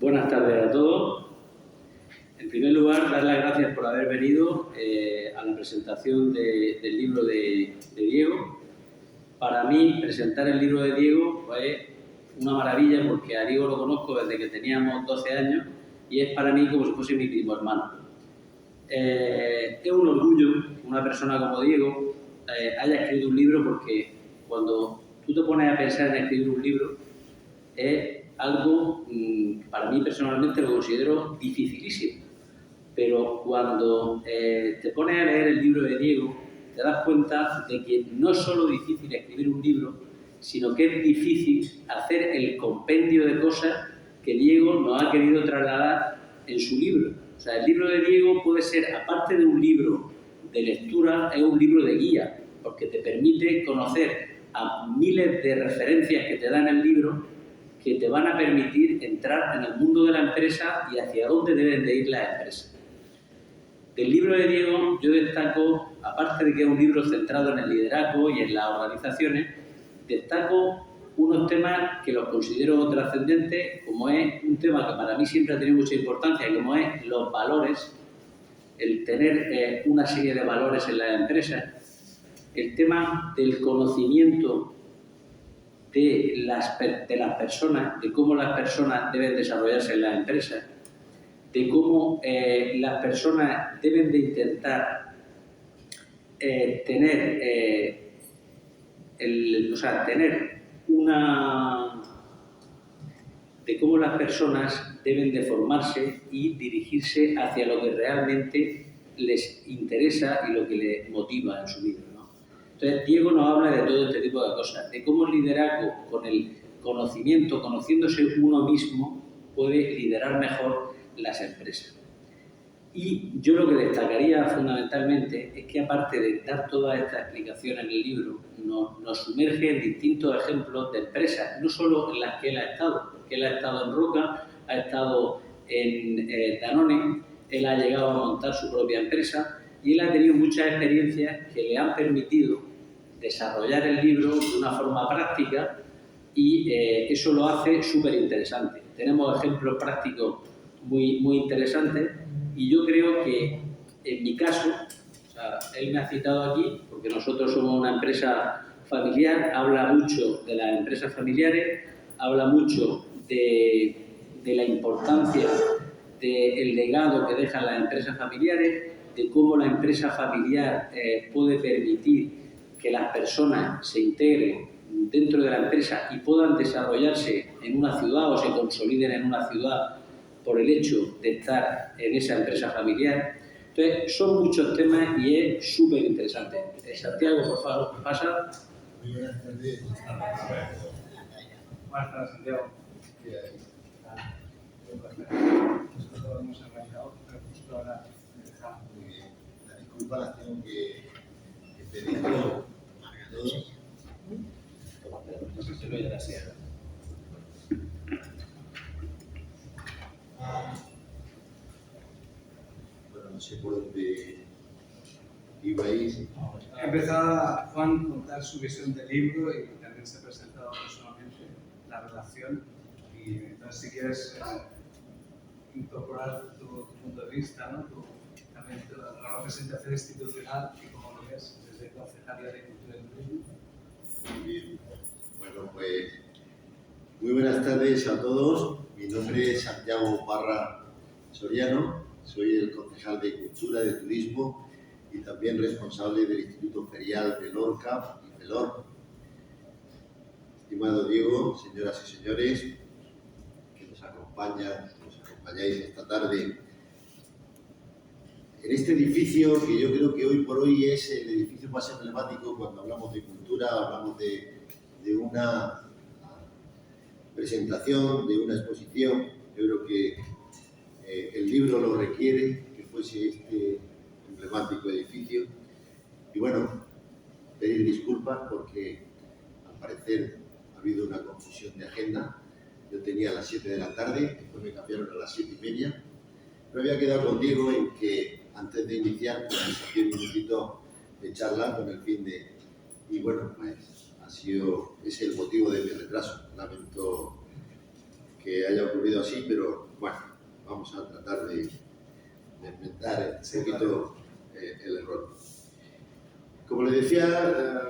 Buenas tardes a todos. En primer lugar, dar las gracias por haber venido a la presentación del libro de Diego. Para mí, presentar el libro de Diego pues, es una maravilla porque a Diego lo conozco desde que teníamos 12 años y es para mí como si fuese mi primo hermano. Es un orgullo que una persona como Diego haya escrito un libro porque cuando tú te pones a pensar en escribir un libro es algo, para mí personalmente lo considero dificilísimo. Pero cuando te pones a leer el libro de Diego, te das cuenta de que no es solo difícil escribir un libro, sino que es difícil hacer el compendio de cosas que Diego nos ha querido trasladar en su libro. O sea, el libro de Diego puede ser, aparte de un libro de lectura, es un libro de guía, porque te permite conocer a miles de referencias que te dan el libro que te van a permitir entrar en el mundo de la empresa y hacia dónde deben de ir las empresas. Del libro de Diego yo destaco, aparte de que es un libro centrado en el liderazgo y en las organizaciones, destaco unos temas que los considero trascendentes, como es un tema que para mí siempre ha tenido mucha importancia, como es los valores, el tener una serie de valores en las empresas, el tema del conocimiento de las personas, de cómo las personas deben desarrollarse en las empresas, de cómo las personas deben de intentar tener de cómo las personas deben de formarse y dirigirse hacia lo que realmente les interesa y lo que les motiva en su vida, ¿no? Entonces, Diego nos habla de todo este tipo de cosas, de cómo el liderazgo, con el conocimiento, conociéndose uno mismo, puede liderar mejor las empresas. Y yo lo que destacaría fundamentalmente es que aparte de dar toda esta explicación en el libro, nos sumerge en distintos ejemplos de empresas, no solo en las que él ha estado, porque él ha estado en Roca, ha estado en Danone, él ha llegado a montar su propia empresa y él ha tenido muchas experiencias que le han permitido desarrollar el libro de una forma práctica y eso lo hace súper interesante. Tenemos ejemplos prácticos muy interesantes y yo creo que en mi caso, o sea, él me ha citado aquí porque nosotros somos una empresa familiar, habla mucho de las empresas familiares, habla mucho de la importancia del legado que dejan las empresas familiares, de cómo la empresa familiar puede permitir que las personas se integren dentro de la empresa y puedan desarrollarse en una ciudad o se consoliden en una ciudad por el hecho de estar en esa empresa familiar. Entonces, son muchos temas y es súper interesante. Santiago, por favor, pasa. Muy buenas tardes. Buenas tardes, Santiago. Nosotros hemos arrancado, pero justo ahora empezamos. Muy bien. Las disculpas las tengo que pedir a todos. Bueno, no sé por dónde ibais. Empezaba Juan a contar su visión del libro y también se ha presentado personalmente la relación. Y entonces, si quieres incorporar tu punto de vista, ¿no? También la representación institucional y cómo lo ves desde Concejalía de Cultura y Turismo. Muy bien. Bueno, pues muy buenas tardes a todos. Mi nombre es Santiago Parra Soriano. Soy el concejal de Cultura y de Turismo y también responsable del Instituto Ferial de Lorca y Pelor. Estimado Diego, señoras y señores que nos acompañáis esta tarde en este edificio que yo creo que hoy por hoy es el edificio más emblemático cuando hablamos de cultura, hablamos de una presentación, de una exposición. Yo creo que el libro lo requiere, que fuese este emblemático edificio. Y bueno, pedir disculpas porque al parecer ha habido una confusión de agenda. Yo tenía a las 7 de la tarde, después me cambiaron a las 7:30. Pero había quedado con Diego en que antes de iniciar, pues, 10 minutitos de charla con el fin de... Y bueno, pues ese es el motivo de mi retraso. Lamento que haya ocurrido así, pero bueno, vamos a tratar de enmendar un poquito el error. Como les decía,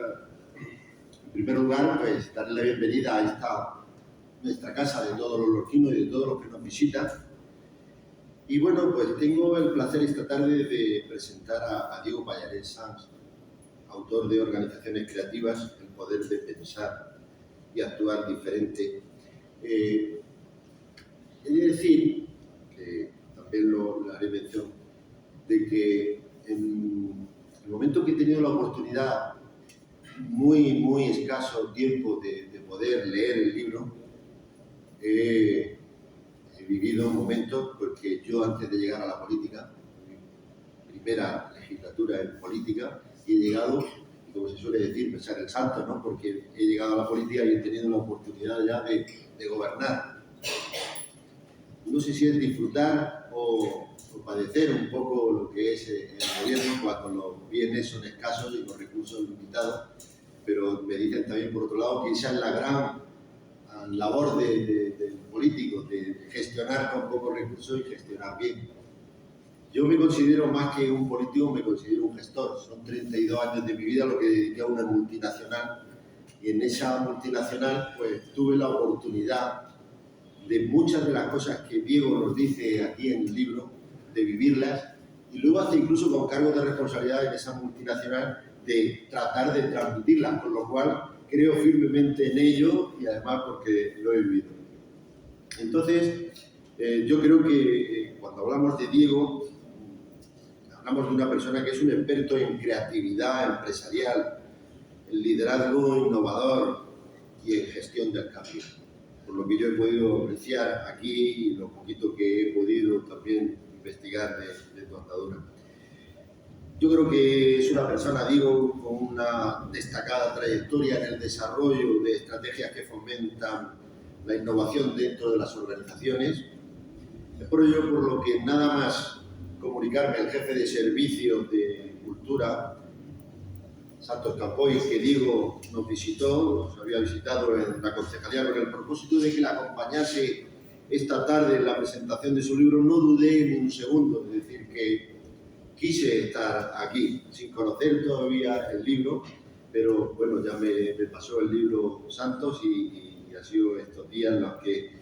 en primer lugar, pues darle la bienvenida a esta nuestra casa de todos los lorquinos y de todos los que nos visitan. Y bueno, pues tengo el placer esta tarde de presentar a Diego Pallarés Sans, autor de Organizaciones Creativas, El Poder de Pensar y Actuar Diferente. He de decir, que también le haré mención, de que en el momento que he tenido la oportunidad, muy escaso tiempo de poder leer el libro, he vivido momentos, porque yo antes de llegar a la política, mi primera legislatura en política, he llegado, y como se suele decir, pensar el santo, ¿no? Porque he llegado a la política y he tenido la oportunidad ya de gobernar. No sé si es disfrutar o padecer un poco lo que es el gobierno cuando los bienes son escasos y los recursos limitados, pero me dicen también, por otro lado, que esa es la gran labor del político, de gestionar con pocos recursos y gestionar bien. Yo me considero más que un político, me considero un gestor. Son 32 años de mi vida lo que dediqué a una multinacional, y en esa multinacional pues tuve la oportunidad de muchas de las cosas que Diego nos dice aquí en el libro, de vivirlas, y luego hasta incluso con cargos de responsabilidad en esa multinacional, de tratar de transmitirlas, con lo cual creo firmemente en ello y además porque lo he vivido. Entonces, yo creo que cuando hablamos de Diego, hablamos de una persona que es un experto en creatividad empresarial, en liderazgo innovador y en gestión del cambio. Por lo que yo he podido apreciar aquí y lo poquito que he podido también investigar de tu andadura. Yo creo que es una persona, digo, con una destacada trayectoria en el desarrollo de estrategias que fomentan la innovación dentro de las organizaciones. Es por ello por lo que nada más comunicarme al jefe de servicios de cultura, Santos Campoy, que Diego nos visitó, nos había visitado en la concejalía con el propósito de que la acompañase esta tarde en la presentación de su libro, no dudé ni un segundo, es decir, que quise estar aquí, sin conocer todavía el libro, pero bueno, ya me pasó el libro Santos y ha sido estos días en los que,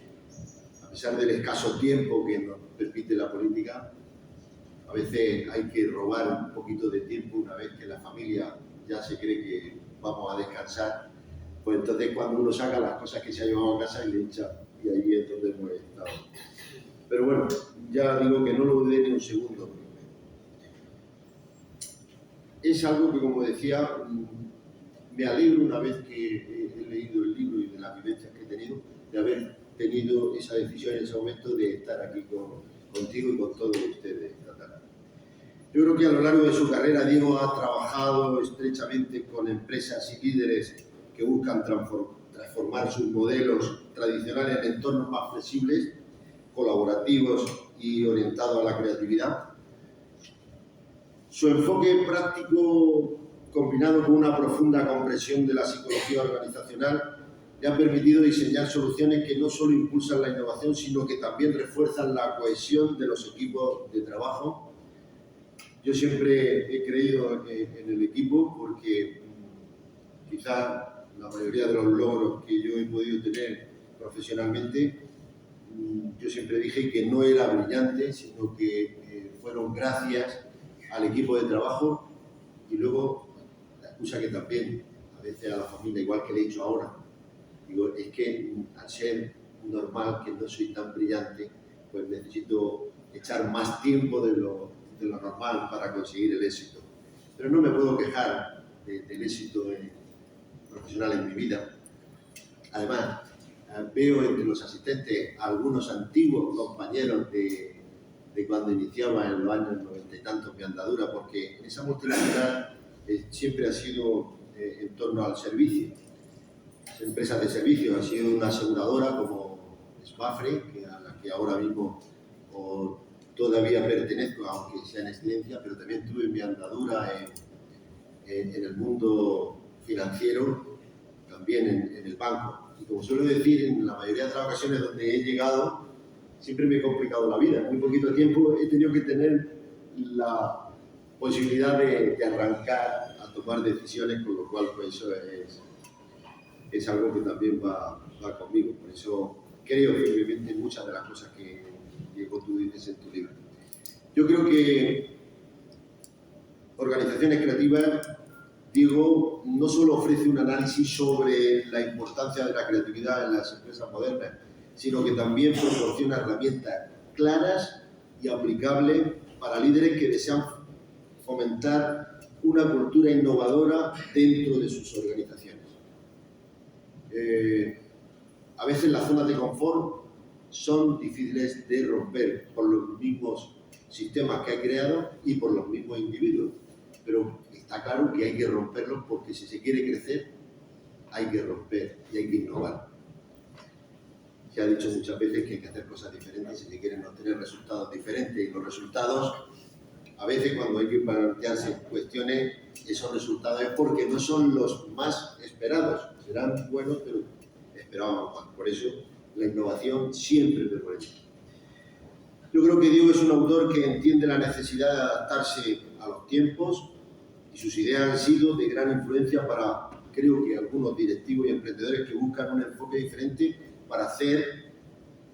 a pesar del escaso tiempo que nos permite la política, a veces hay que robar un poquito de tiempo una vez que la familia ya se cree que vamos a descansar, pues entonces cuando uno saca las cosas que se ha llevado a casa y le echa, y ahí es donde hemos estado. Pero bueno, ya digo que no lo dudé ni un segundo. Es algo que, como decía, me alegro una vez que he leído el libro y de las vivencias que he tenido, de haber tenido esa decisión en ese momento de estar aquí contigo y con todos ustedes esta tarde. Yo creo que a lo largo de su carrera Diego ha trabajado estrechamente con empresas y líderes que buscan transformar sus modelos tradicionales en entornos más flexibles, colaborativos y orientados a la creatividad. Su enfoque práctico, combinado con una profunda comprensión de la psicología organizacional, le ha permitido diseñar soluciones que no solo impulsan la innovación, sino que también refuerzan la cohesión de los equipos de trabajo. Yo siempre he creído en el equipo porque quizá la mayoría de los logros que yo he podido tener profesionalmente, yo siempre dije que no era brillante, sino que fueron gracias al equipo de trabajo y luego la excusa que también a veces a la familia, igual que le he dicho ahora, digo, es que al ser normal que no soy tan brillante, pues necesito echar más tiempo de lo normal para conseguir el éxito. Pero no me puedo quejar del éxito profesional en mi vida. Además, veo entre los asistentes a algunos antiguos compañeros de cuando iniciaba en los años 90 y tantos mi andadura, porque en esa multinacional siempre ha sido en torno al servicio. Las empresas de servicio, ha sido una aseguradora como Smafre, a la que ahora mismo todavía pertenezco, aunque sea en excedencia, pero también tuve mi andadura en el mundo financiero, también en el banco. Y como suelo decir, en la mayoría de las ocasiones donde he llegado, siempre me he complicado la vida. En muy poquito tiempo he tenido que tener la posibilidad de arrancar a tomar decisiones, con lo cual pues, eso es algo que también va conmigo. Por eso creo firmemente en muchas de las cosas que Diego, tú dices en tu libro. Yo creo que Organizaciones Creativas, Diego, no solo ofrece un análisis sobre la importancia de la creatividad en las empresas modernas, sino que también proporciona herramientas claras y aplicables para líderes que desean fomentar una cultura innovadora dentro de sus organizaciones. A veces las zonas de confort son difíciles de romper por los mismos sistemas que ha creado y por los mismos individuos, pero está claro que hay que romperlos porque si se quiere crecer hay que romper y hay que innovar. Se ha dicho muchas veces que hay que hacer cosas diferentes si se quieren obtener resultados diferentes, y los resultados, a veces cuando hay que plantearse cuestiones, esos resultados es porque no son los más esperados. Serán buenos, pero esperábamos más. Por eso la innovación siempre permanece. Yo creo que Diego es un autor que entiende la necesidad de adaptarse a los tiempos y sus ideas han sido de gran influencia para, creo que algunos directivos y emprendedores que buscan un enfoque diferente para hacer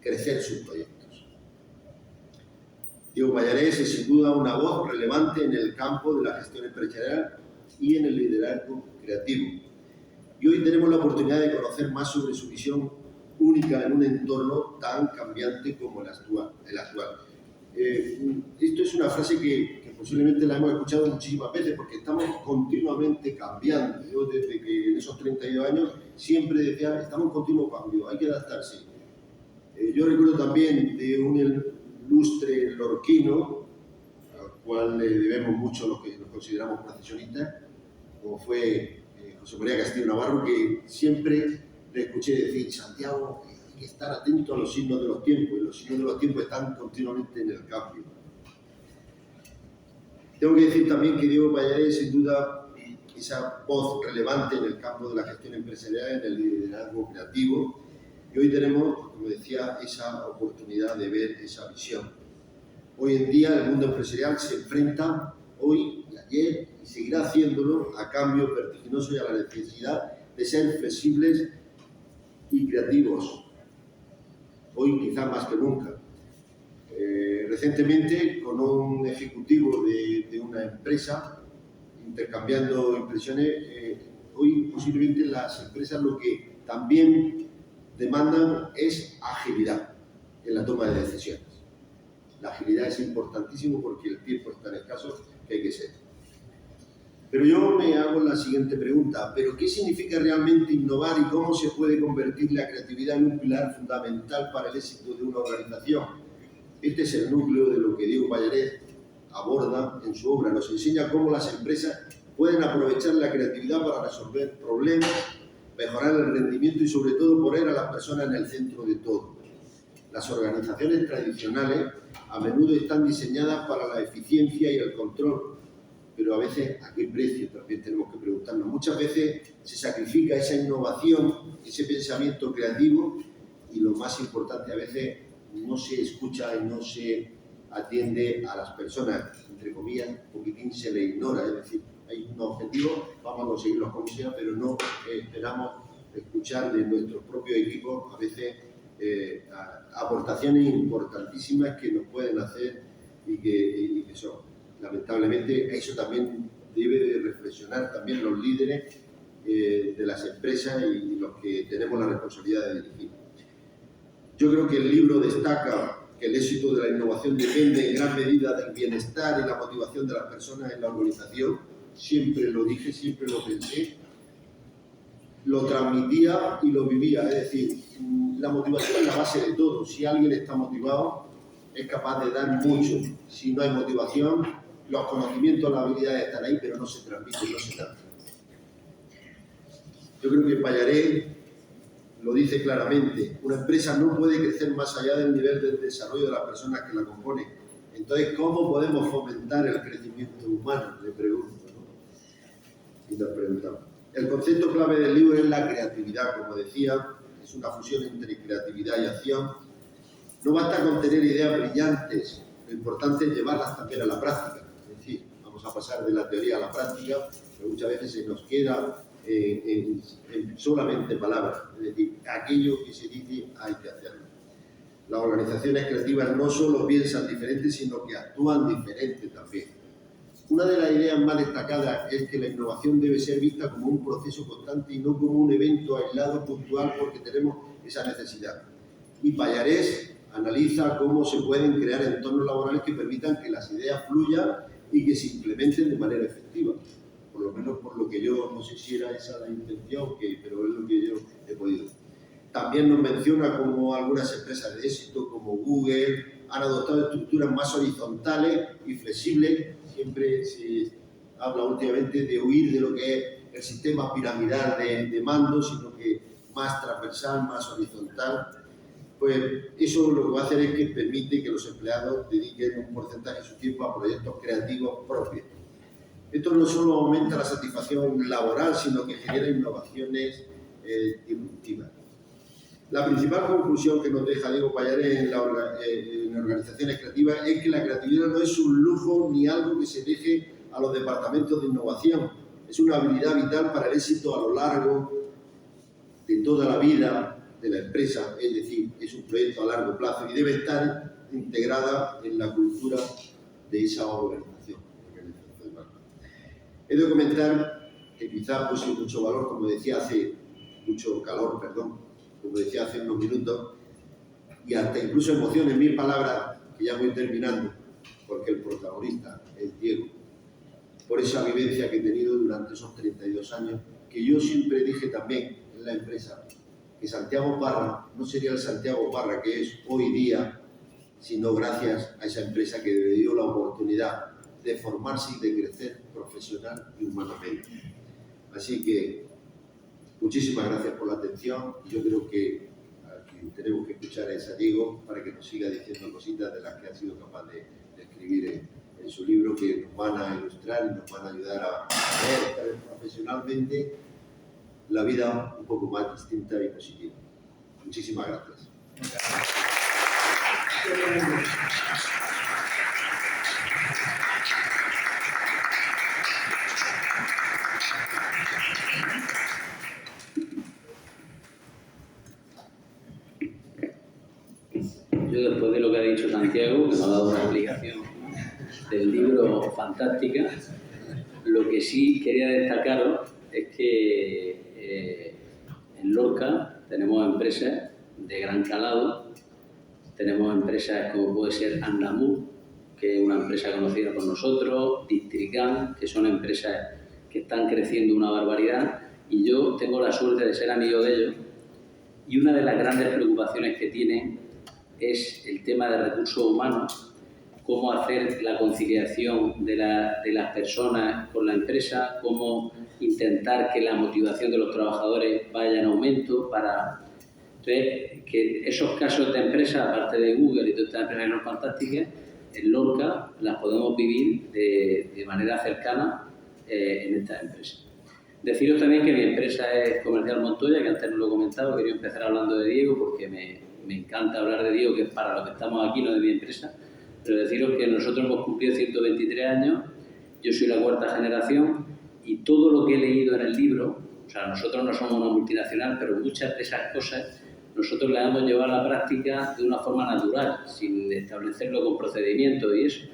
crecer sus proyectos. Diego Pallarés es sin duda una voz relevante en el campo de la gestión empresarial y en el liderazgo creativo. Y hoy tenemos la oportunidad de conocer más sobre su visión única en un entorno tan cambiante como el actual. Esto es una frase que posiblemente la hemos escuchado muchísimas veces porque estamos continuamente cambiando. Yo desde que en esos 32 años siempre decía, estamos en continuo cambio, hay que adaptarse. Yo recuerdo también de un ilustre lorquino, al cual le debemos mucho los que nos consideramos procesionistas, como fue José María Castillo Navarro, que siempre le escuché decir, Santiago, hay que estar atento a los signos de los tiempos, y los signos de los tiempos están continuamente en el cambio. Tengo que decir también que Diego Pallarés, sin duda, esa voz relevante en el campo de la gestión empresarial, en el liderazgo creativo, y hoy tenemos, como decía, esa oportunidad de ver esa visión. Hoy en día el mundo empresarial se enfrenta, hoy y ayer, y seguirá haciéndolo, a cambios vertiginosos y a la necesidad de ser flexibles y creativos, hoy quizá más que nunca. Recientemente, con un ejecutivo de una empresa, intercambiando impresiones, hoy posiblemente las empresas lo que también demandan es agilidad en la toma de decisiones. La agilidad es importantísimo porque el tiempo es tan escaso que hay que ser. Pero yo me hago la siguiente pregunta, ¿pero qué significa realmente innovar y cómo se puede convertir la creatividad en un pilar fundamental para el éxito de una organización? Este es el núcleo de lo que Diego Pallarés aborda en su obra. Nos enseña cómo las empresas pueden aprovechar la creatividad para resolver problemas, mejorar el rendimiento y sobre todo poner a las personas en el centro de todo. Las organizaciones tradicionales a menudo están diseñadas para la eficiencia y el control, pero a veces a qué precio también tenemos que preguntarnos. Muchas veces se sacrifica esa innovación, ese pensamiento creativo y lo más importante, a veces no se escucha y no se atiende a las personas, entre comillas, un poquitín se le ignora, es decir, hay un objetivo, vamos a conseguirlo como sea, pero no esperamos escuchar de nuestros propios equipos a veces aportaciones importantísimas que nos pueden hacer y que son. Lamentablemente, eso también debe de reflexionar también los líderes de las empresas y los que tenemos la responsabilidad de dirigir. Yo creo que el libro destaca que el éxito de la innovación depende en gran medida del bienestar y la motivación de las personas en la organización. Siempre lo dije, siempre lo pensé, lo transmitía y lo vivía. Es decir, la motivación es la base de todo. Si alguien está motivado, es capaz de dar mucho. Si no hay motivación, los conocimientos, las habilidades están ahí, pero no se transmiten, no se transmiten. Yo creo que Pallarés lo dice claramente, una empresa no puede crecer más allá del nivel del desarrollo de las personas que la componen. Entonces, ¿cómo podemos fomentar el crecimiento humano? Le pregunto, ¿no? Y nos preguntamos. El concepto clave del libro es la creatividad, como decía, es una fusión entre creatividad y acción. No basta con tener ideas brillantes, lo importante es llevarlas también a la práctica. Es decir, vamos a pasar de la teoría a la práctica, pero muchas veces se nos queda solamente palabras. Es decir, aquello que se dice hay que hacerlo. Las organizaciones creativas no solo piensan diferente, sino que actúan diferente también. Una de las ideas más destacadas es que la innovación debe ser vista como un proceso constante y no como un evento aislado puntual porque tenemos esa necesidad. Y Pallarés analiza cómo se pueden crear entornos laborales que permitan que las ideas fluyan y que se implementen de manera efectiva. Por lo menos por lo que yo, no sé si era esa la intención, pero es lo que yo he podido. También nos menciona cómo algunas empresas de éxito, como Google, han adoptado estructuras más horizontales y flexibles. Siempre se habla últimamente de huir de lo que es el sistema piramidal de mando, sino que más transversal, más horizontal. Pues eso lo que va a hacer es que permite que los empleados dediquen un porcentaje de su tiempo a proyectos creativos propios. Esto no solo aumenta la satisfacción laboral, sino que genera innovaciones disruptivas. La principal conclusión que nos deja Diego Pallarés en organizaciones creativas es que la creatividad no es un lujo ni algo que se deje a los departamentos de innovación. Es una habilidad vital para el éxito a lo largo de toda la vida de la empresa, es decir, es un proyecto a largo plazo y debe estar integrada en la cultura de esa organización. He de comentar que quizá puse mucho valor, como decía como decía hace unos minutos, y hasta incluso emoción en 1000 palabras, que ya voy terminando, porque el protagonista es Diego, por esa vivencia que he tenido durante esos 32 años, que yo siempre dije también en la empresa, que Santiago Parra no sería el Santiago Parra que es hoy día, sino gracias a esa empresa que le dio la oportunidad de formarse y de crecer profesional y humanamente. Así que muchísimas gracias por la atención. Yo creo que tenemos que escuchar a Diego para que nos siga diciendo cositas de las que ha sido capaz de escribir en su libro, que nos van a ilustrar y nos van a ayudar a ver profesionalmente la vida un poco más distinta y positiva. Muchísimas gracias. Yo, después de lo que ha dicho Santiago, que me ha dado una explicación del libro fantástica, lo que sí quería destacaros es que en Lorca tenemos empresas de gran calado, tenemos empresas como puede ser Andamur, que es una empresa conocida por nosotros, Districan, que son empresas que están creciendo una barbaridad, y yo tengo la suerte de ser amigo de ellos, y una de las grandes preocupaciones que tienen es el tema de recursos humanos, cómo hacer la conciliación de las personas con la empresa, cómo intentar que la motivación de los trabajadores vaya en aumento para... Entonces, que esos casos de empresas, aparte de Google y todas estas empresas que son fantásticas, en Lorca las podemos vivir de manera cercana en estas empresas. Deciros también que mi empresa es Comercial Montoya, que antes no lo he comentado, quería empezar hablando de Diego porque me encanta hablar de Diego, que es para lo que estamos aquí, no de mi empresa, pero deciros que nosotros hemos cumplido 123 años, yo soy la cuarta generación y todo lo que he leído en el libro, o sea, nosotros no somos una multinacional, pero muchas de esas cosas nosotros las hemos llevado a la práctica de una forma natural, sin establecerlo con procedimientos y eso,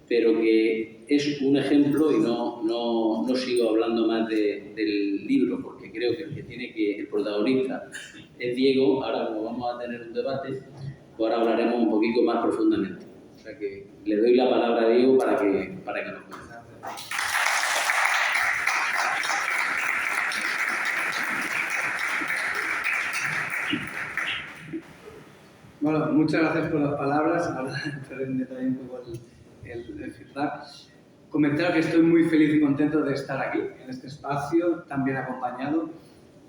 pero que es un ejemplo y no sigo hablando más del libro, porque creo que el protagonista es Diego. Ahora, como vamos a tener un debate, pues ahora hablaremos un poquito más profundamente. O sea que le doy la palabra a Diego para que nos cuente. Bueno, muchas gracias por las palabras. Ahora entraré en detalle un poco el feedback. Comentar que estoy muy feliz y contento de estar aquí, en este espacio, tan bien acompañado.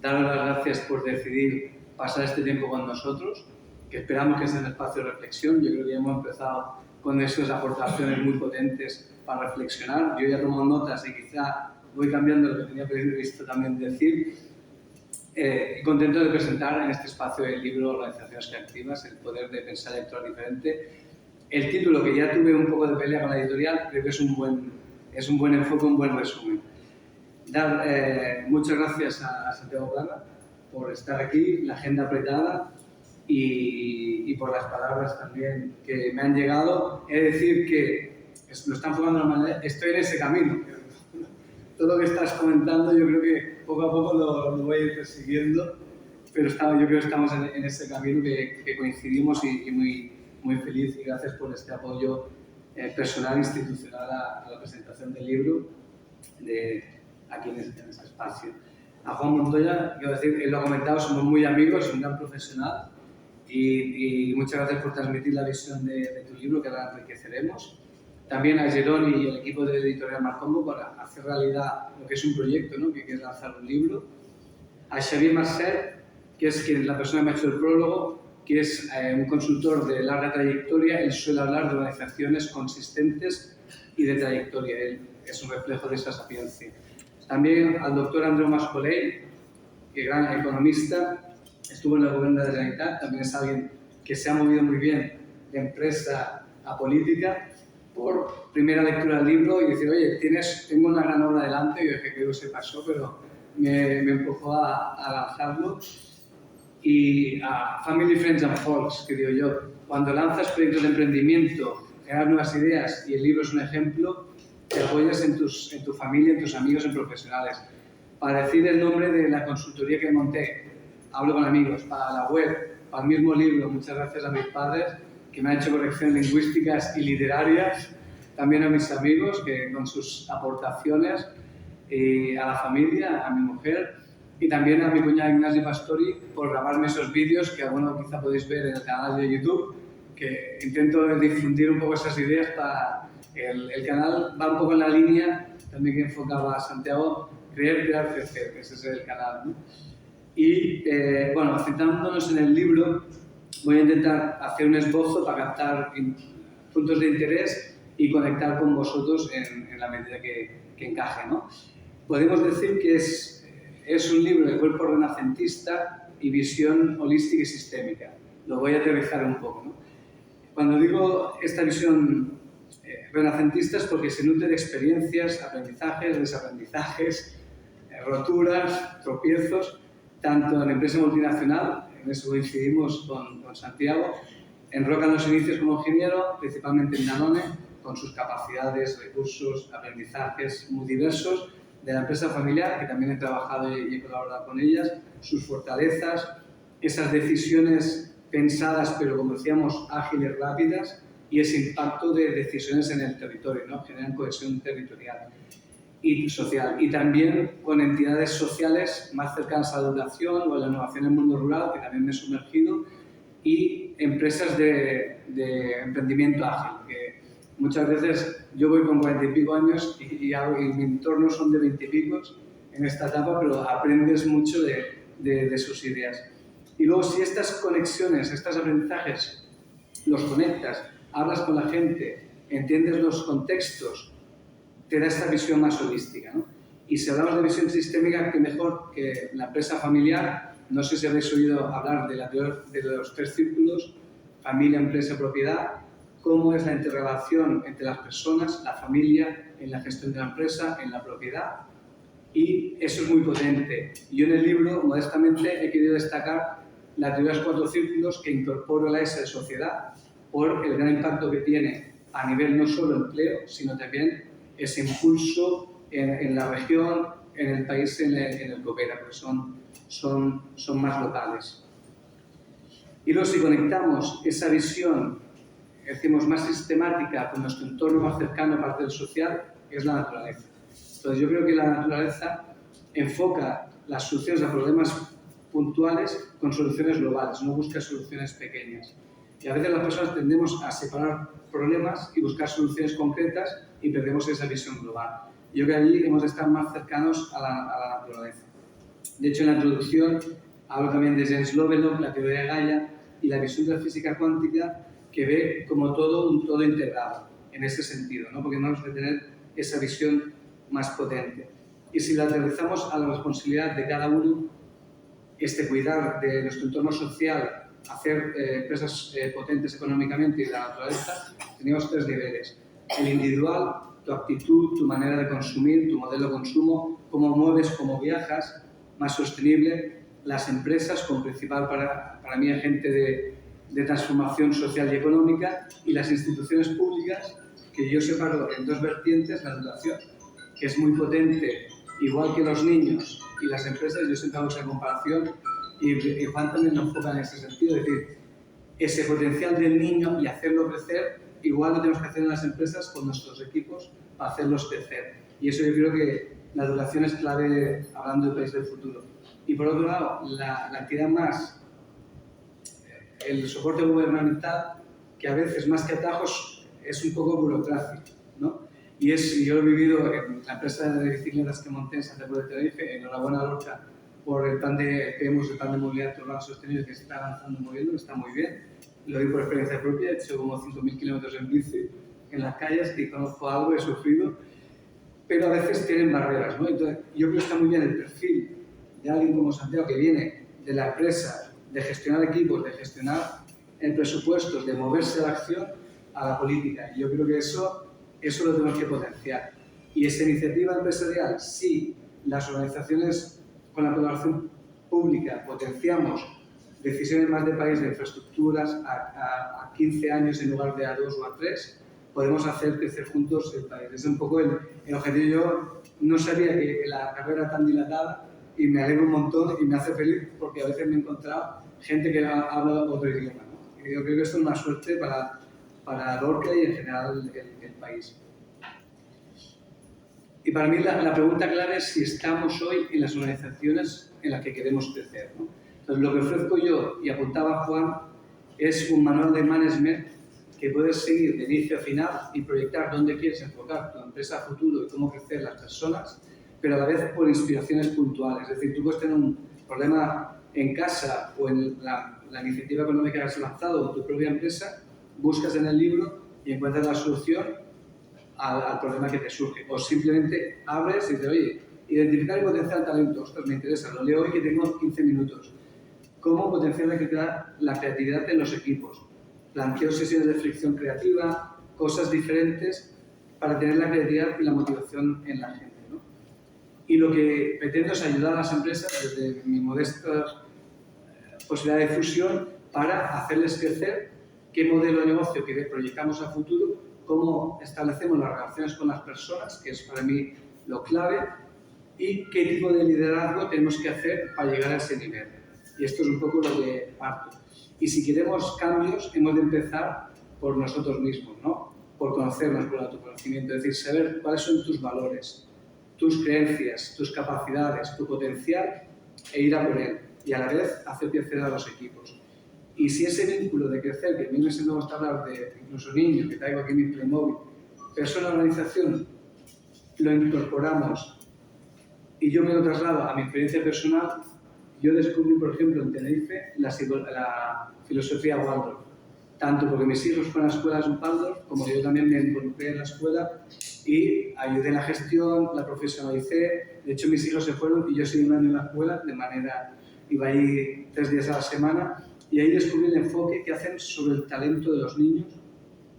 Daros las gracias por decidir pasar este tiempo con nosotros, que esperamos que sea un espacio de reflexión. Yo creo que ya hemos empezado con esas aportaciones muy potentes para reflexionar. Yo ya he tomado notas y quizá voy cambiando lo que tenía previsto también decir. Contento de presentar en este espacio el libro Organizaciones Creativas, el poder de pensar y actuar diferente. El título, que ya tuve un poco de pelea con la editorial, creo que es un buen enfoque, un buen resumen. Dar muchas gracias a Santiago Plana por estar aquí, la agenda apretada y por las palabras también que me han llegado. He de decir que lo están enfocando de una manera, estoy en ese camino. Todo lo que estás comentando yo creo que poco a poco lo voy a ir persiguiendo, pero yo creo que estamos en ese camino que coincidimos y muy feliz, y gracias por este apoyo personal e institucional a la presentación del libro aquí en este espacio. A Juan Montoya, quiero decir, él lo ha comentado, somos muy amigos, es un gran profesional y muchas gracias por transmitir la visión de tu libro, que ahora enriqueceremos. También a Gerón y el equipo de Editorial Marcombo para hacer realidad lo que es un proyecto, ¿no? Que es lanzar un libro. A Xavier Marcet, que es la persona que me ha hecho el prólogo, que es un consultor de larga trayectoria. Él suele hablar de organizaciones consistentes y de trayectoria. Él es un reflejo de esa sapiencia. También al doctor Andreu Mas-Colell, que gran economista, estuvo en el gobierno de la Generalitat, también es alguien que se ha movido muy bien de empresa a política. Por primera lectura del libro y decir, oye, tengo una gran obra delante, y dije que creo que se pasó, pero me empujó a lanzarlo. Y a Family, Friends and Folks, que digo yo, cuando lanzas proyectos de emprendimiento, generas nuevas ideas y el libro es un ejemplo, te apoyas en tu familia, en tus amigos, en profesionales. Para decir el nombre de la consultoría que monté, hablo con amigos, para la web, para el mismo libro, muchas gracias a mis padres, que me han hecho correcciones lingüísticas y literarias, también a mis amigos, que con sus aportaciones, a la familia, a mi mujer, y también a mi cuñada Ignasi Pastori por grabarme esos vídeos que algunos quizá podéis ver en el canal de YouTube, que intento difundir un poco esas ideas para... El canal va un poco en la línea, también que enfocaba Santiago, crear, crecer, ese es el canal, ¿no? Y, bueno, centrándonos en el libro, voy a intentar hacer un esbozo para captar puntos de interés y conectar con vosotros en la medida que encaje, ¿no? Podemos decir que es un libro de cuerpo renacentista y visión holística y sistémica. Lo voy a aterrizar un poco, ¿no? Cuando digo esta visión renacentista es porque se nutre de experiencias, aprendizajes, desaprendizajes, roturas, tropiezos, tanto en empresa multinacional, en eso coincidimos con Santiago, enroca en los inicios como ingeniero, principalmente en Danone, con sus capacidades, recursos, aprendizajes muy diversos, de la empresa familiar, que también he trabajado y he colaborado con ellas, sus fortalezas, esas decisiones pensadas, pero como decíamos, ágiles, rápidas, y ese impacto de decisiones en el territorio, ¿no? Generan cohesión territorial y social. Y también con entidades sociales más cercanas a la educación o a la innovación en el mundo rural, que también me he sumergido, y empresas de emprendimiento ágil, que muchas veces yo voy con 40 y pico años y mi entorno son de 20 y picos en esta etapa, pero aprendes mucho de sus ideas. Y luego, si estas conexiones, estos aprendizajes, los conectas, hablas con la gente, entiendes los contextos, te da esta visión más holística, ¿no? Y si hablamos de visión sistémica, qué mejor que la empresa familiar. No sé si habéis oído hablar de los 3 círculos: familia, empresa, propiedad. Cómo es la interrelación entre las personas, la familia, en la gestión de la empresa, en la propiedad. Y eso es muy potente. Yo en el libro, modestamente, he querido destacar la teoría de los 4 círculos, que incorporo la S de sociedad por el gran impacto que tiene a nivel no solo empleo, sino también ese impulso en la región, en el país en el que opera, porque son más locales. Y luego, si conectamos esa visión, decimos, más sistemática con nuestro entorno más cercano a parte del social, es la naturaleza. Entonces, yo creo que la naturaleza enfoca las soluciones a problemas puntuales con soluciones globales, no busca soluciones pequeñas. Y a veces las personas tendemos a separar problemas y buscar soluciones concretas y perdemos esa visión global. Yo creo que allí hemos de estar más cercanos a la naturaleza. De hecho, en la introducción hablo también de Jens Lovelock, la teoría de Gaia y la visión de la física cuántica, que ve como todo un todo integrado en ese sentido, ¿no? Porque no hemos de tener esa visión más potente. Y si la aterrizamos a la responsabilidad de cada uno, cuidar de nuestro entorno social, hacer empresas potentes económicamente y de la naturaleza, teníamos 3 niveles. El individual, tu actitud, tu manera de consumir, tu modelo de consumo, cómo mueves, cómo viajas, más sostenible. Las empresas, como principal para mí agente de transformación social y económica, y las instituciones públicas, que yo separo en 2 vertientes: la educación, que es muy potente, igual que los niños y las empresas. Yo siempre hago esa comparación y Juan también nos enfoca en ese sentido, es decir, ese potencial del niño y hacerlo crecer, igual lo tenemos que hacer en las empresas con nuestros equipos para hacerlos crecer. Y eso yo creo que la educación es clave hablando del país del futuro. Y por otro lado, la entidad más, el soporte gubernamental, que a veces más que atajos es un poco burocrático, ¿no? Y yo lo he vivido en la empresa de bicicletas que monté en Santa Cruz de Tenerife. Enhorabuena, Lorca, por el plan de movilidad urbana sostenible, que se está avanzando muy bien, está muy bien. Lo digo por experiencia propia, he hecho como 5.000 kilómetros en bici en las calles, y conozco algo, he sufrido, pero a veces tienen barreras, ¿no? Entonces, yo creo que está muy bien el perfil de alguien como Santiago, que viene de la empresa, de gestionar equipos, de gestionar presupuestos, de moverse a la acción, a la política. Y yo creo que eso lo tenemos que potenciar. Y esa iniciativa empresarial, si las organizaciones con la colaboración pública potenciamos decisiones más de país, de infraestructuras, a 15 años en lugar de a 2 o a 3, podemos hacer crecer juntos el país. Es un poco el objetivo. Yo no sabía que la carrera era tan dilatada, y me alegro un montón y me hace feliz, porque a veces me he encontrado gente que habla otro idioma, ¿no? Y yo creo que esto es una suerte para Lorca y en general el país. Y para mí la pregunta clave es si estamos hoy en las organizaciones en las que queremos crecer, ¿no? Entonces, lo que ofrezco yo, y apuntaba Juan, es un manual de management que puedes seguir de inicio a final y proyectar dónde quieres enfocar tu empresa a futuro y cómo crecer las personas, pero a la vez por inspiraciones puntuales. Es decir, tú puedes tener un problema en casa o en la iniciativa económica que has lanzado o tu propia empresa, buscas en el libro y encuentras la solución al problema que te surge. O simplemente abres y dices, oye, identificar y potenciar talento. Ostras, me interesa, lo leo hoy que tengo 15 minutos. ¿Cómo potenciar la creatividad en los equipos? Planteo sesiones de fricción creativa, cosas diferentes para tener la creatividad y la motivación en la gente, ¿no? Y lo que pretendo es ayudar a las empresas desde mi modesta posibilidad de fusión para hacerles crecer, qué modelo de negocio que proyectamos a futuro, cómo establecemos las relaciones con las personas, que es para mí lo clave, y qué tipo de liderazgo tenemos que hacer para llegar a ese nivel. Y esto es un poco lo que parto. Y si queremos cambios, hemos de empezar por nosotros mismos, ¿no? Por conocernos, por el autoconocimiento, es decir, saber cuáles son tus valores, tus creencias, tus capacidades, tu potencial, e ir a por él. Y a la vez hacer crecer a los equipos. Y si ese vínculo de crecer, que a mí me gusta hablar de incluso niños, que traigo aquí mi Playmobil, persona-organización, lo incorporamos y yo me lo traslado a mi experiencia personal, yo descubrí, por ejemplo, en Tenerife, la filosofía Waldorf. Tanto porque mis hijos fueron a escuelas Waldorf, como yo también me involucré en la escuela y ayudé en la gestión, la profesionalicé. De hecho, mis hijos se fueron y yo seguí en la escuela de manera... Iba ahí 3 días a la semana y ahí descubrí el enfoque que hacen sobre el talento de los niños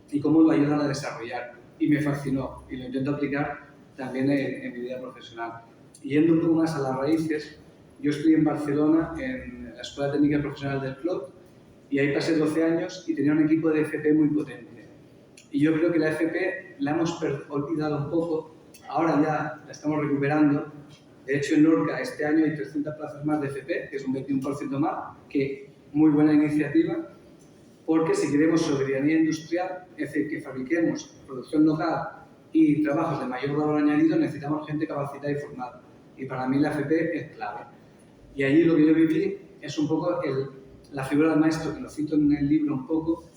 y cómo lo ayudan a desarrollar. Y me fascinó y lo intento aplicar también en mi vida profesional. Y yendo un poco más a las raíces, yo estudié en Barcelona, en la Escuela Técnica Profesional del Clot, y ahí pasé 12 años y tenía un equipo de FP muy potente. Y yo creo que la FP la hemos olvidado un poco, ahora ya la estamos recuperando. De hecho, en Lorca este año hay 300 plazas más de FP, que es un 21% más, que muy buena iniciativa, porque si queremos soberanía industrial, es decir, que fabriquemos producción local y trabajos de mayor valor añadido, necesitamos gente capacitada y formada. Y para mí la FP es clave. Y allí lo que yo viví es un poco la figura del maestro, que lo cito en el libro un poco,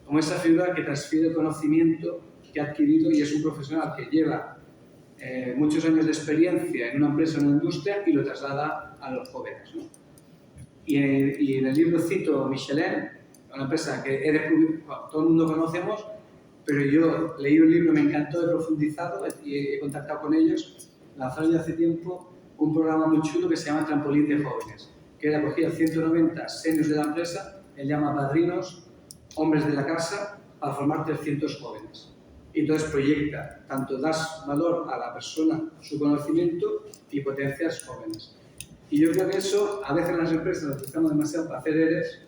como esa figura que transfiere el conocimiento que ha adquirido y es un profesional que lleva muchos años de experiencia en una empresa o en una industria y lo traslada a los jóvenes, ¿no? Y en el libro cito Michelin, una empresa que he descubierto, bueno, todo el mundo conocemos, pero yo leí un libro, me encantó, he profundizado y he contactado con ellos. Lanzaron ya hace tiempo un programa muy chulo que se llama Trampolín de Jóvenes. que era cogía 190 seniors de la empresa, él llama padrinos, hombres de la casa, para formar 300 jóvenes. Y entonces proyecta, tanto das valor a la persona, su conocimiento y potencias jóvenes. Y yo creo que eso, a veces en las empresas lo utilizamos demasiado para hacer eres,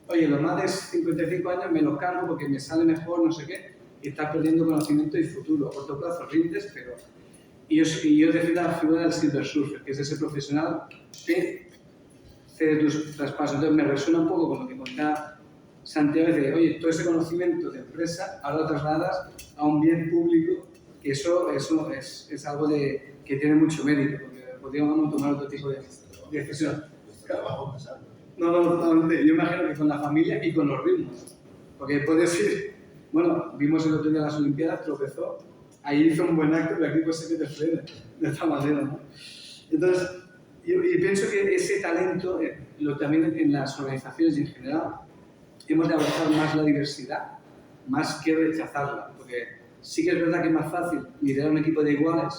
oye, los más de 55 años me los cargo porque me sale mejor, no sé qué, y estás perdiendo conocimiento y futuro. A corto plazo rindes, pero... Y yo defiendo la figura del silver surfer, que es ese profesional que cede tus traspasos. Entonces me resuena un poco con lo que contaba Santiago, de, oye, todo ese conocimiento de empresa ahora lo trasladas a un bien público, que eso es algo que tiene mucho mérito, porque podríamos tomar otro tipo de decisión. No, yo imagino que con la familia y con los ritmos, porque puedes ir, bueno, vimos el otro día las Olimpiadas, tropezó, ahí hizo un buen acto, pero aquí puede ser que te frene de esta manera, ¿no? Entonces, yo pienso que ese talento, también en las organizaciones y en general, hemos de abrazar más la diversidad, más que rechazarla, porque sí que es verdad que es más fácil liderar un equipo de iguales,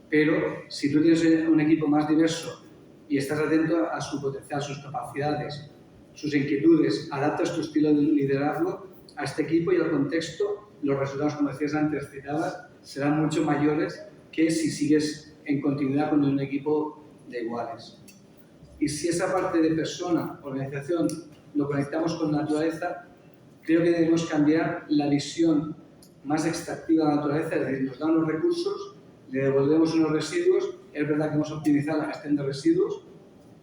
pero si tú tienes un equipo más diverso y estás atento a su potencial, sus capacidades, sus inquietudes, adaptas tu estilo de liderazgo a este equipo y al contexto, los resultados, como decías antes, citabas, serán mucho mayores que si sigues en continuidad con un equipo de iguales. Y si esa parte de persona, organización, lo conectamos con naturaleza, creo que debemos cambiar la visión más extractiva de la naturaleza, es decir, nos dan los recursos, le devolvemos unos residuos, es verdad que hemos optimizado la gestión de residuos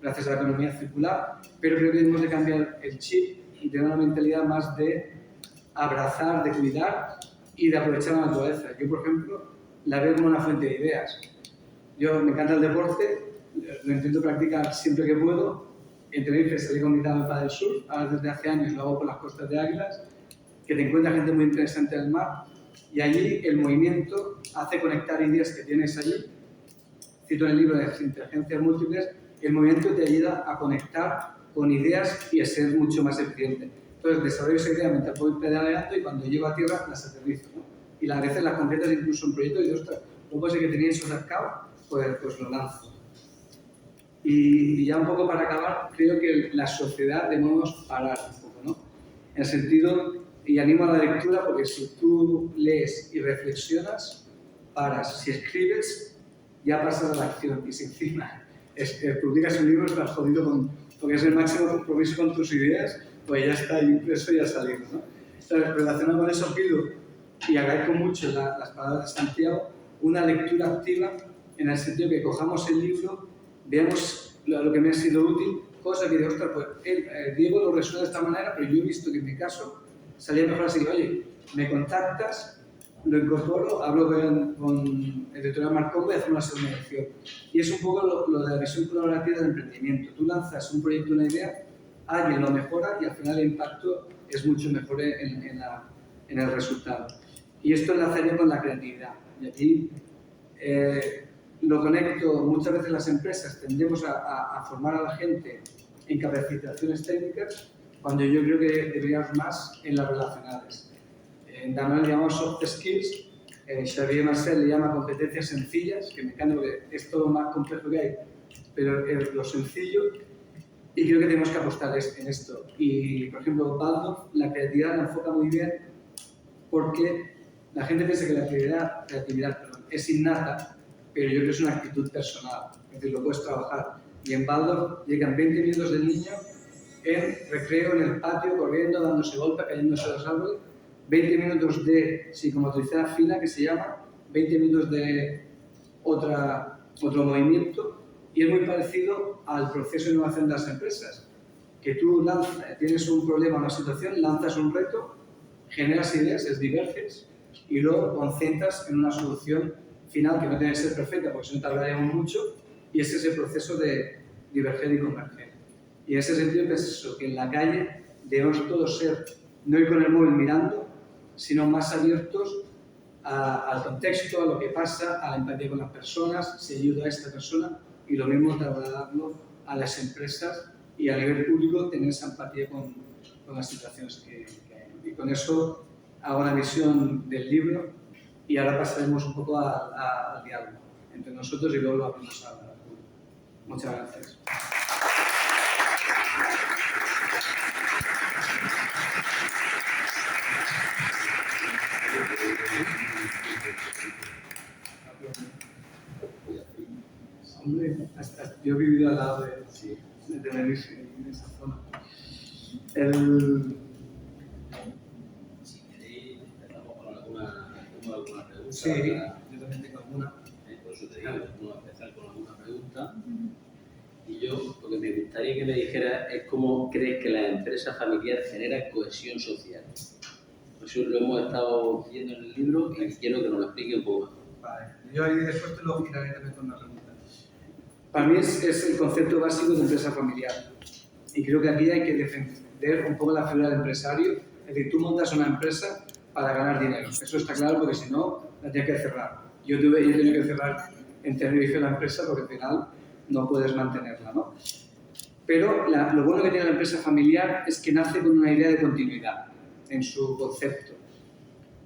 gracias a la economía circular, pero creo que debemos de cambiar el chip y tener una mentalidad más de abrazar, de cuidar y de aprovechar la naturaleza. Yo, por ejemplo, la veo como una fuente de ideas. Yo me encanta el deporte, lo intento practicar siempre que puedo. En Tenerife salí con mi dama para el sur, ahora desde hace años lo hago por las costas de Águilas, que te encuentra gente muy interesante en el mar, y allí el movimiento hace conectar ideas que tienes allí. Cito en el libro de Inteligencias Múltiples, el movimiento te ayuda a conectar con ideas y a ser mucho más eficiente. Entonces desarrollo esa idea mientras voy pedaleando y cuando llego a tierra las aterrizo, ¿no? Y a veces las concretas incluso en proyectos y digo, ostras, ¿cómo puede ser que tenía eso acercado? Pues lo lanzo. Y ya un poco para acabar, creo que la sociedad debemos parar un poco, ¿no? En el sentido, y animo a la lectura, porque si tú lees y reflexionas, paras. Si escribes, ya pasas a la acción. Y si encima publicas un libro, estás jodido porque es el máximo compromiso con tus ideas, pues ya está impreso y ya ha salido, ¿no? Entonces, relacionado con eso, pido, y agradezco mucho las palabras de Santiago, una lectura activa en el sentido que cojamos el libro, veamos lo que me ha sido útil, cosa que digo, ostras, pues Diego lo resuelve de esta manera, pero yo he visto que en mi caso salía mejor así, oye, me contactas, lo incorporo, hablo con el editorial Marcombo y hacemos una segunda edición. Y es un poco lo de la visión colaborativa del emprendimiento. Tú lanzas un proyecto, una idea, alguien lo mejora y al final el impacto es mucho mejor en el resultado. Y esto enlazaría con la creatividad. Y aquí lo conecto, muchas veces las empresas tendemos a formar a la gente en capacitaciones técnicas, cuando yo creo que deberíamos más en las relacionales. En Danone le llamamos soft skills, Xavier Marcel le llama competencias sencillas, que me encanta porque es todo más complejo que hay, pero es lo sencillo, y creo que tenemos que apostar en esto. Y, por ejemplo, Baldor, la creatividad la enfoca muy bien porque la gente piensa que la creatividad es innata, pero yo creo que es una actitud personal, es decir, lo puedes trabajar. Y en Baldor llegan 20 minutos del niño en recreo, en el patio, corriendo, dándose golpes, cayéndose de los árboles, 20 minutos de psicomotricidad fina, que se llama, 20 minutos de otro movimiento, y es muy parecido al proceso de innovación de las empresas, que tú tienes un problema, una situación, lanzas un reto, generas ideas, diverges, y luego concentras en una solución final que no tiene que ser perfecta, porque si no tardaríamos mucho, y ese es el proceso de diverger y converger. Y en ese sentido es eso, que en la calle debemos todos ser, no ir con el móvil mirando, sino más abiertos al contexto, a lo que pasa, a la empatía con las personas, si ayuda a esta persona, y lo mismo trasladarlo a las empresas y a nivel público tener esa empatía con las situaciones que hay. Y con eso hago una visión del libro y ahora pasaremos un poco al diálogo entre nosotros y luego lo abrimos al público. Muchas gracias. Yo he vivido al lado de Tenerife, en esa zona. Si queréis, empezamos con alguna pregunta. Sí, yo también tengo alguna. Por eso te digo, vamos a empezar con alguna pregunta. Y yo lo que me gustaría que me dijera es cómo crees que la empresa familiar genera cohesión social. Eso lo hemos estado viendo en el libro y quiero que nos lo explique un poco. Vale, yo ahí después te lo giraré también con una pregunta. Para mí es el concepto básico de empresa familiar. Y creo que aquí hay que defender un poco la figura del empresario. Es decir, tú montas una empresa para ganar dinero. Eso está claro porque si no, la tienes que cerrar. Yo he tenido que cerrar en Tenerife la empresa porque al final no puedes mantenerla, ¿no? Pero lo bueno que tiene la empresa familiar es que nace con una idea de continuidad en su concepto.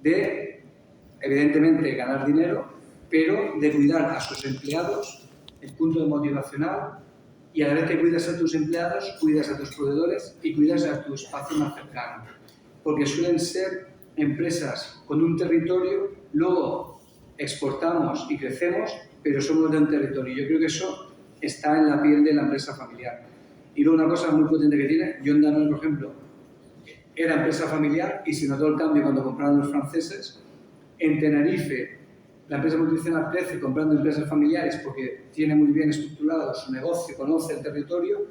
De, evidentemente, ganar dinero, pero de cuidar a sus empleados, el punto de motivacional, y a la vez que cuidas a tus empleados, cuidas a tus proveedores y cuidas a tu espacio más cercano. Porque suelen ser empresas con un territorio, luego exportamos y crecemos, pero somos de un territorio. Yo creo que eso está en la piel de la empresa familiar. Y luego una cosa muy potente que tiene, John Danone, por ejemplo, era empresa familiar y se notó el cambio cuando compraron los franceses. En Tenerife, la empresa multinacional crece comprando empresas familiares porque tiene muy bien estructurado su negocio, conoce el territorio,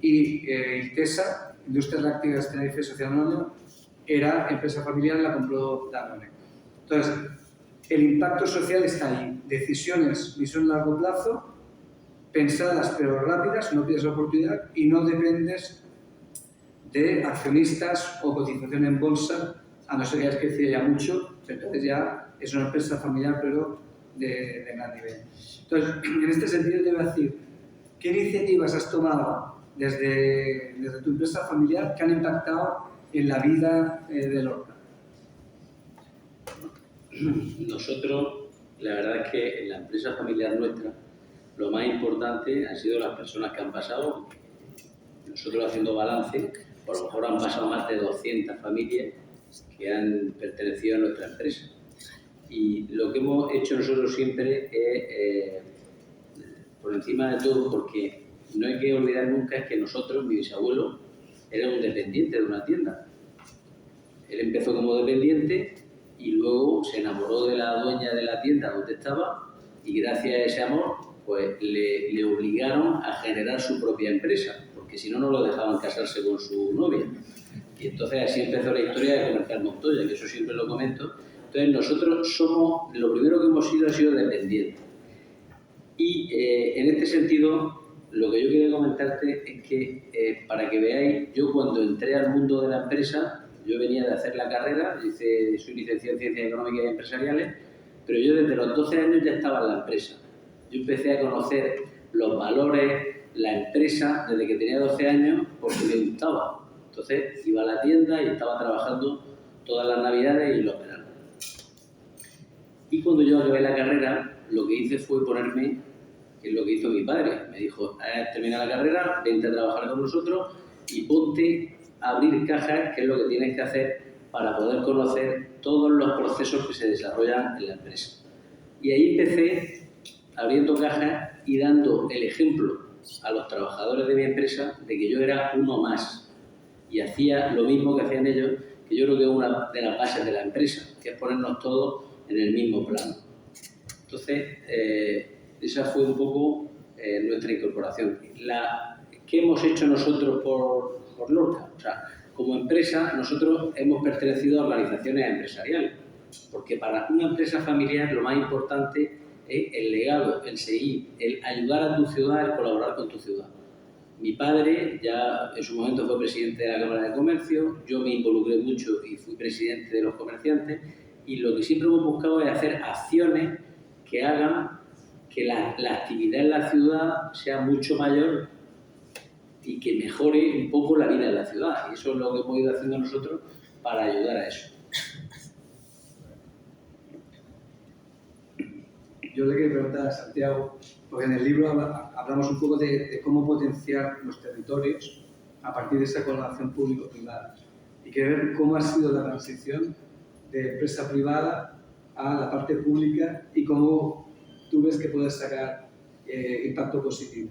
y Intesa, Industrias Lácteas Tenerife Sociedad Anónima, era empresa familiar y la compró Danone. Entonces, el impacto social está ahí. Decisiones, visión a largo plazo, pensadas pero rápidas, no pierdes la oportunidad y no dependes de accionistas o cotización en bolsa, a no ser que hayas crecido ya mucho, entonces ya es una empresa familiar pero de gran nivel. Entonces, en este sentido te voy a decir, ¿qué iniciativas has tomado desde tu empresa familiar que han impactado en la vida de Lorca? Nosotros, la verdad es que en la empresa familiar nuestra, lo más importante han sido las personas que han pasado. Nosotros haciendo balance, por lo mejor han pasado más de 200 familias que han pertenecido a nuestra empresa. Y lo que hemos hecho nosotros siempre es, por encima de todo, porque no hay que olvidar nunca, es que nosotros, mi bisabuelo, era un dependiente de una tienda. Él empezó como dependiente y luego se enamoró de la dueña de la tienda donde estaba y gracias a ese amor pues le obligaron a generar su propia empresa, porque si no, no lo dejaban casarse con su novia. Y entonces así empezó la historia de Comercial Montoya, que eso siempre lo comento. Entonces nosotros somos, lo primero que hemos sido ha sido dependientes. Y en este sentido, lo que yo quería comentarte es que, para que veáis, yo cuando entré al mundo de la empresa, yo venía de hacer la carrera, soy licenciado en Ciencias Económicas y Empresariales, pero yo desde los 12 años ya estaba en la empresa. Yo empecé a conocer los valores, la empresa, desde que tenía 12 años, porque me gustaba. Entonces iba a la tienda y estaba trabajando todas las navidades y los veranos. Y cuando yo acabé la carrera, lo que hice fue ponerme, que es lo que hizo mi padre. Me dijo, termina la carrera, vente a trabajar con nosotros y ponte a abrir cajas, que es lo que tienes que hacer para poder conocer todos los procesos que se desarrollan en la empresa. Y ahí empecé abriendo cajas y dando el ejemplo a los trabajadores de mi empresa de que yo era uno más y hacía lo mismo que hacían ellos, que yo creo que es una de las bases de la empresa, que es ponernos todos en el mismo plano. Entonces, esa fue un poco nuestra incorporación. ¿Qué hemos hecho nosotros por Lorca? O sea, como empresa, nosotros hemos pertenecido a organizaciones empresariales, porque para una empresa familiar lo más importante es el legado, el seguir, el ayudar a tu ciudad, el colaborar con tu ciudad. Mi padre ya en su momento fue presidente de la Cámara de Comercio, yo me involucré mucho y fui presidente de los comerciantes, y lo que siempre hemos buscado es hacer acciones que hagan que la actividad en la ciudad sea mucho mayor y que mejore un poco la vida en la ciudad. Y eso es lo que hemos ido haciendo nosotros para ayudar a eso. Yo le quería preguntar a Santiago, porque en el libro hablamos un poco de cómo potenciar los territorios a partir de esa colaboración público-privada. Y quería ver cómo ha sido la transición de empresa privada a la parte pública y cómo tú ves que puedes sacar impacto positivo.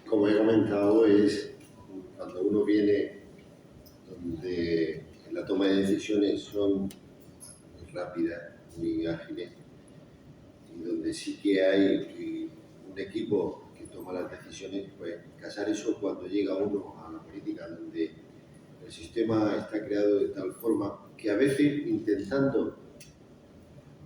Como he comentado, es cuando uno viene donde la toma de decisiones son muy rápidas, muy ágiles, y donde sí que hay un equipo que toma las decisiones, pues casar eso cuando llega uno a la política, donde el sistema está creado de tal forma que a veces intentando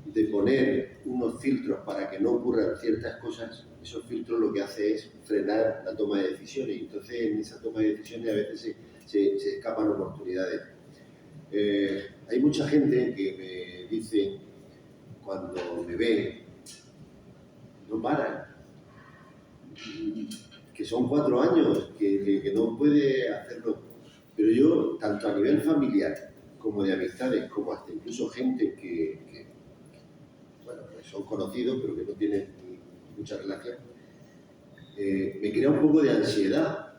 de poner unos filtros para que no ocurran ciertas cosas, esos filtros lo que hace es frenar la toma de decisiones. Entonces, en esa toma de decisiones a veces se escapan oportunidades. Hay mucha gente que me dice, cuando me ve, no paran, que son 4 años, que no puede hacerlo. Pero yo, tanto a nivel familiar como de amistades, como hasta incluso gente que son conocidos pero que no tienen mucha relación, me crea un poco de ansiedad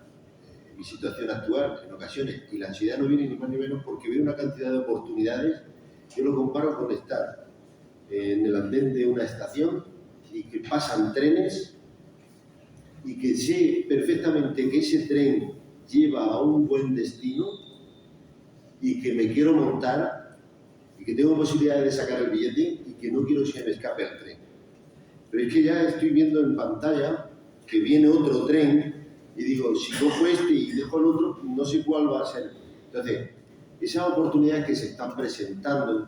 mi situación actual en ocasiones, y la ansiedad no viene ni más ni menos porque veo una cantidad de oportunidades. Yo lo comparo con estar en el andén de una estación y que pasan trenes y que sé perfectamente que ese tren lleva a un buen destino y que me quiero montar y que tengo posibilidades de sacar el billete y que no quiero que se me escape el tren. Pero es que ya estoy viendo en pantalla que viene otro tren y digo, si cojo este y dejo el otro, no sé cuál va a ser. Entonces, esas oportunidades que se están presentando,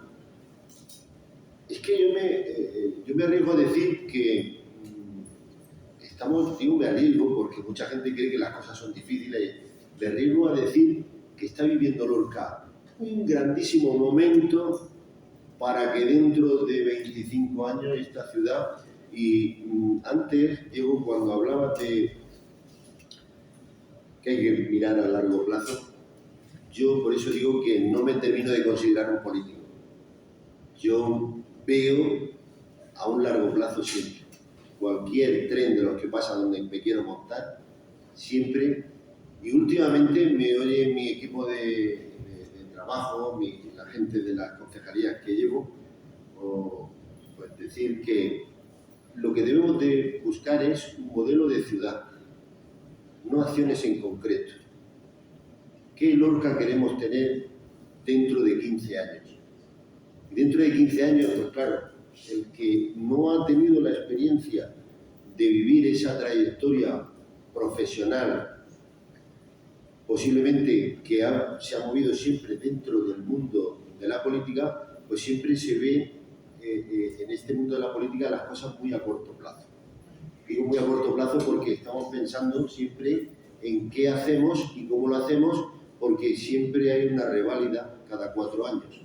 es que yo me arriesgo a decir que me arriesgo porque mucha gente cree que las cosas son difíciles, me arriesgo a decir que está viviendo Lorca un grandísimo momento para que dentro de 25 años esta ciudad, y antes, Diego, cuando hablabas de que hay que mirar a largo plazo, yo por eso digo que no me termino de considerar un político. Yo veo a un largo plazo siempre. Cualquier tren de los que pasa donde me quiero montar, siempre, y últimamente me oye mi equipo de trabajo, la gente de las concejalías que llevo, pues decir que lo que debemos de buscar es un modelo de ciudad, no acciones en concreto. ¿Qué Lorca queremos tener dentro de 15 años? Y dentro de 15 años, pues claro, el que no ha tenido la experiencia de vivir esa trayectoria profesional, posiblemente que se ha movido siempre dentro del mundo de la política, pues siempre se ve en este mundo de la política las cosas muy a corto plazo. Digo muy a corto plazo porque estamos pensando siempre en qué hacemos y cómo lo hacemos, porque siempre hay una reválida cada 4 años.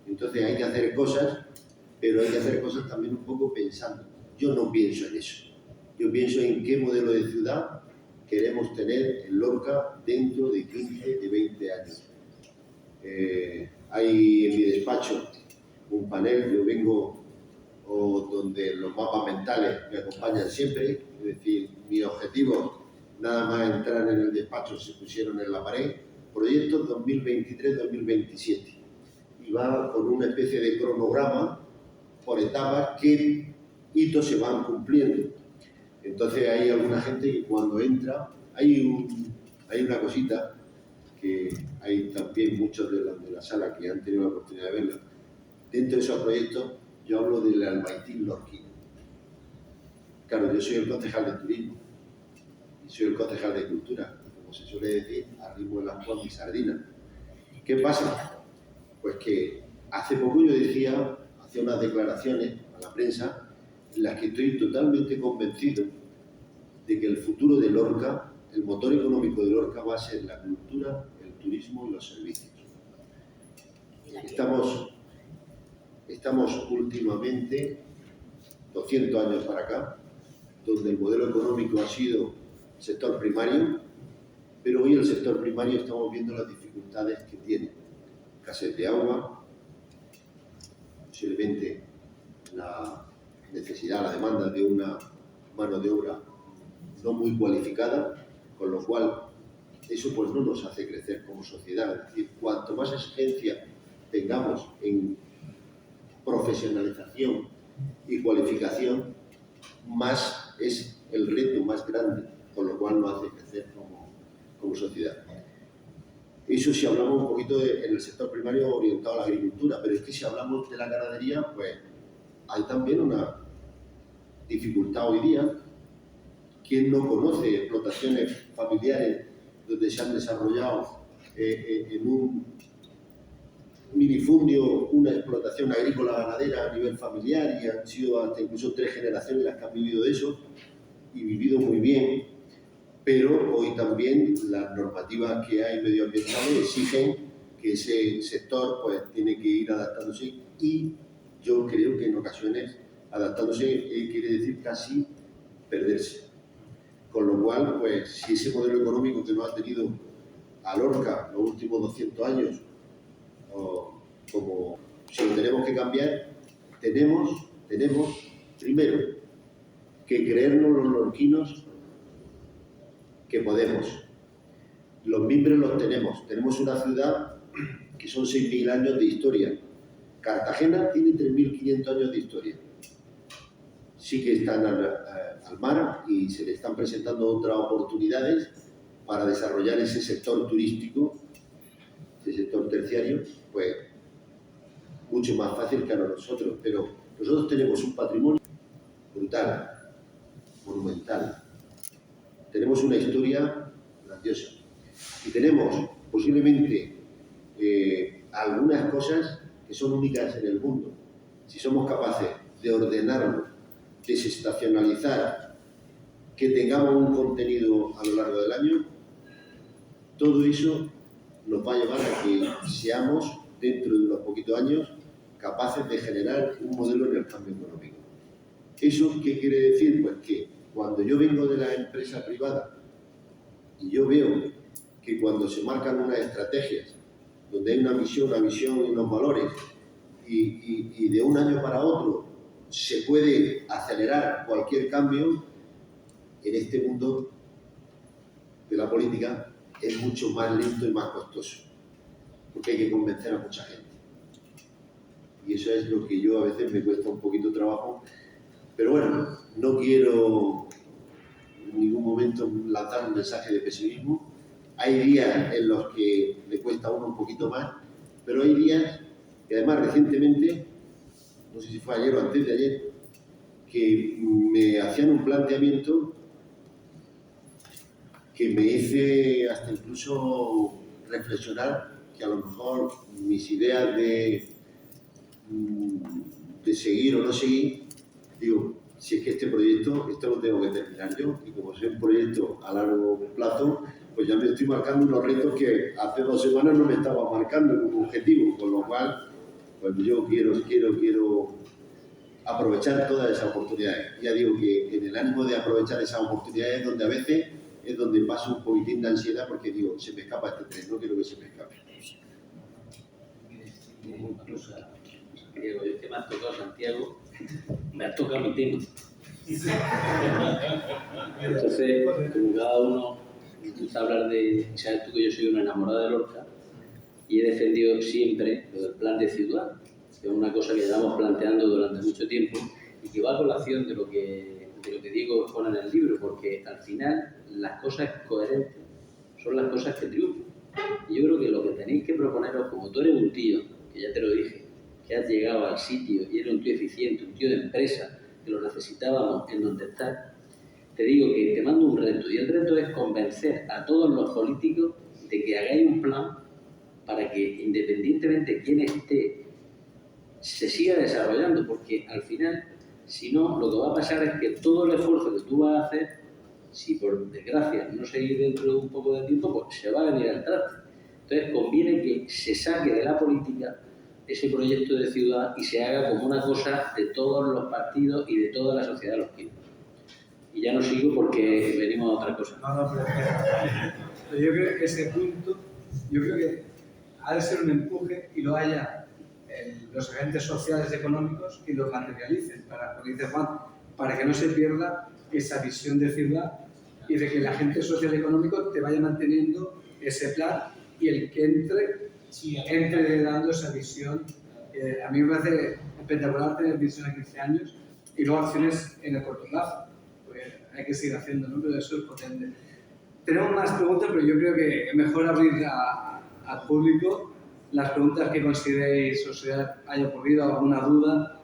Entonces hay que hacer cosas, pero hay que hacer cosas también un poco pensando. Yo no pienso en eso. Yo pienso en qué modelo de ciudad queremos tener en Lorca dentro de 15, de 20 años. Hay en mi despacho un panel, yo vengo donde los mapas mentales me acompañan siempre, es decir, mi objetivo, nada más entrar en el despacho, se pusieron en la pared, proyectos 2023-2027. Y va con una especie de cronograma por etapas, qué hitos se van cumpliendo. Entonces hay alguna gente que cuando entra, hay una cosita que hay también muchos de la sala que han tenido la oportunidad de verla. Dentro de esos proyectos yo hablo del Albaicín lorquino. Claro, yo soy el concejal de turismo y soy el concejal de cultura, como se suele decir, a ritmo de las Juan y sardinas. ¿Qué pasa? Pues que hace poco yo hacía unas declaraciones a la prensa en las que estoy totalmente convencido de que el futuro de Lorca, el motor económico de Lorca va a ser la cultura, el turismo y los servicios. Estamos últimamente, 200 años para acá, donde el modelo económico ha sido el sector primario, pero hoy el sector primario estamos viendo las dificultades que tiene. Escasez de agua, posiblemente la necesidad, la demanda de una mano de obra no muy cualificada, con lo cual eso pues no nos hace crecer como sociedad. Es decir, cuanto más exigencia tengamos en profesionalización y cualificación, más es el reto más grande, con lo cual nos hace crecer como sociedad. Eso si hablamos un poquito en el sector primario orientado a la agricultura, pero es que si hablamos de la ganadería, pues hay también una dificultad hoy día. ¿Quién no conoce explotaciones familiares donde se han desarrollado en un minifundio una explotación agrícola ganadera a nivel familiar y han sido hasta incluso 3 generaciones las que han vivido de eso y vivido muy bien? Pero hoy también las normativas que hay medioambientales exigen que ese sector pues tiene que ir adaptándose, y yo creo que en ocasiones adaptándose quiere decir casi perderse. Con lo cual, pues si ese modelo económico que nos ha tenido a Lorca los últimos 200 años, como si lo tenemos que cambiar, tenemos primero que creernos los lorquinos que podemos. Los mimbres los tenemos una ciudad que son 6.000 años de historia. Cartagena tiene 3.500 años de historia. Sí que están al mar y se le están presentando otras oportunidades para desarrollar ese sector turístico, ese sector terciario, pues mucho más fácil que a nosotros. Pero nosotros tenemos un patrimonio brutal, monumental. Tenemos una historia grandiosa y tenemos posiblemente algunas cosas que son únicas en el mundo. Si somos capaces de ordenarlo, desestacionalizar, que tengamos un contenido a lo largo del año, todo eso nos va a llevar a que seamos, dentro de unos poquitos años, capaces de generar un modelo en el cambio económico. ¿Eso qué quiere decir? Pues que cuando yo vengo de la empresa privada y yo veo que cuando se marcan unas estrategias, donde hay una visión y unos valores, y de un año para otro se puede acelerar cualquier cambio, en este mundo de la política es mucho más lento y más costoso, porque hay que convencer a mucha gente. Y eso es lo que yo a veces me cuesta un poquito trabajo. Pero bueno, no quiero en ningún momento lanzar un mensaje de pesimismo. Hay días en los que le cuesta a uno un poquito más, pero hay días que además recientemente, no sé si fue ayer o antes de ayer, que me hacían un planteamiento que me hice hasta incluso reflexionar que a lo mejor mis ideas de seguir o no seguir, digo, si es que este proyecto, esto lo tengo que terminar yo, y como es un proyecto a largo plazo, pues ya me estoy marcando unos retos que hace 2 semanas no me estaba marcando como objetivo, con lo cual, pues yo quiero aprovechar todas esas oportunidades. Ya digo que en el ánimo de aprovechar esas oportunidades donde a veces es donde paso un poquitín de ansiedad porque digo, se me escapa este tren, no quiero que se me escape. Diego, yo que me ha tocado Santiago, me ha tocado mi tema. Entonces, como cada uno gusta hablar de, sabes tú que yo soy una enamorada de Lorca y he defendido siempre lo del plan de ciudad, que es una cosa que llevamos planteando durante mucho tiempo y que va a colación de lo que Diego pone en el libro, porque al final las cosas coherentes son las cosas que triunfan. Y yo creo que lo que tenéis que proponeros, como tú eres un tío, que ya te lo dije, que has llegado al sitio y eres un tío eficiente, un tío de empresa, que lo necesitábamos en donde estás, te digo que te mando un reto, y el reto es convencer a todos los políticos de que hagáis un plan para que, independientemente de quién esté, se siga desarrollando, porque al final, si no, lo que va a pasar es que todo el esfuerzo que tú vas a hacer, si por desgracia no seguís dentro de un poco de tiempo, pues se va a venir al traste. Entonces conviene que se saque de la política ese proyecto de ciudad y se haga como una cosa de todos los partidos y de toda la sociedad de los quilos. Y ya no sigo porque venimos a otra cosa. No, pero yo creo que ese punto, yo creo que ha de ser un empuje y lo haya los agentes sociales y económicos y lo materialicen, porque dice Juan, para que no se pierda esa visión de ciudad y de que el agente social y económico te vaya manteniendo ese plan y el que entre dando esa visión A mí me parece espectacular tener visión a 15 años y luego acciones en el corto plazo, porque hay que seguir haciendo, ¿no? Pero eso es potente. Tenemos más preguntas, pero yo creo que es mejor abrir al público las preguntas que consideréis os haya ocurrido, alguna duda.